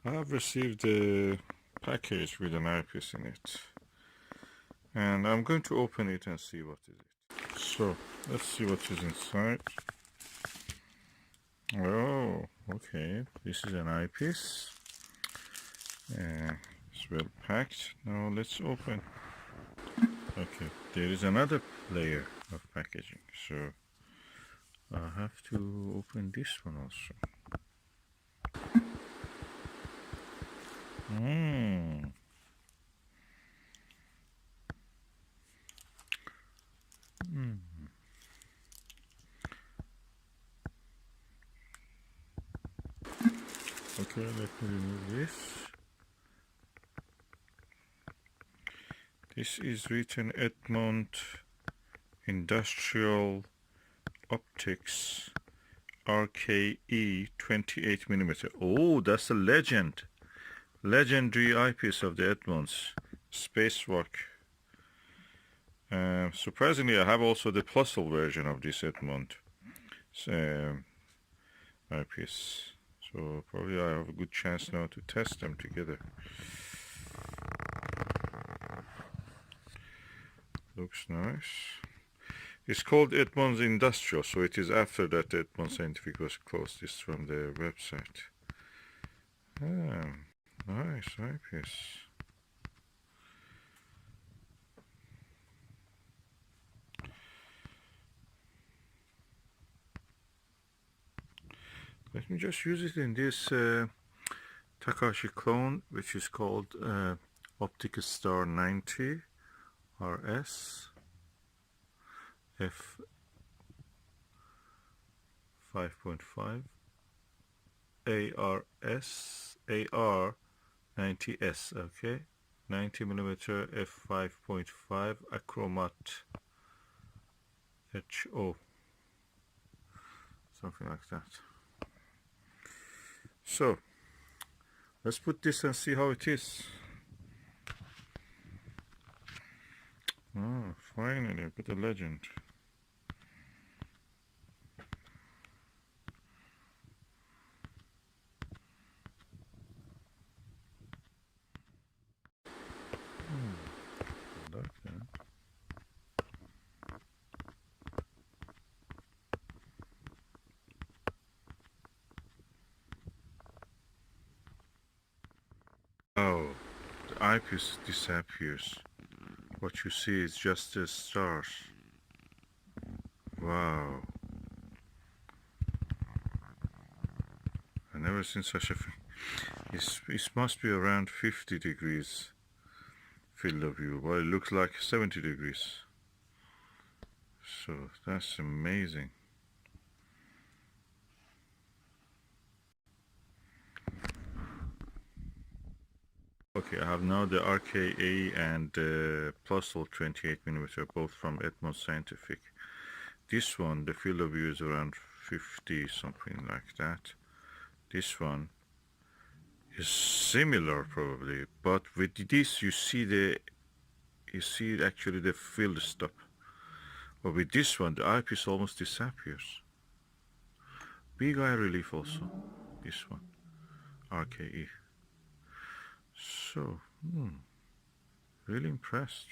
I have received a package with an eyepiece in it, and I'm going to open it and see what is it. So let's see what is inside. Oh, okay, this is an eyepiece. It's well packed. Now let's open. Okay, there is another layer of packaging, so I have to open this one also. Okay, let me remove this. This is written Edmund Industrial Optics RKE 28mm. Oh, that's a legend. Legendary eyepiece of the Edmunds. Spacewalk. Surprisingly, I have also the Plossl version of this Edmund eyepiece. So probably I have a good chance now to test them together. Looks nice. It's called Edmund's Industrial, so it is after that Edmund Scientific was closed. This is from their website. Nice eyepiece. Let me just use it in this Takashi clone, which is called Optic Star 90 RS F 5.5 AR 90S. Okay, 90mm f 5.5 Achromat HO, something like that. So let's put this and see how it is. Oh, finally, I got a legend. Like that. Oh, the eyepiece disappears. What you see is just the stars. Wow. I've never seen such a thing. It must be around 50 degrees field of view, but it looks like 70 degrees. So that's amazing. Okay, I have now the RKE and Plossl 28mm, both from Edmund Scientific. This one, the field of view is around 50, something like that. This one is similar probably, but with this you see actually the field stop. But with this one, the eyepiece almost disappears. Big eye relief also, this one, RKE. So, really impressed.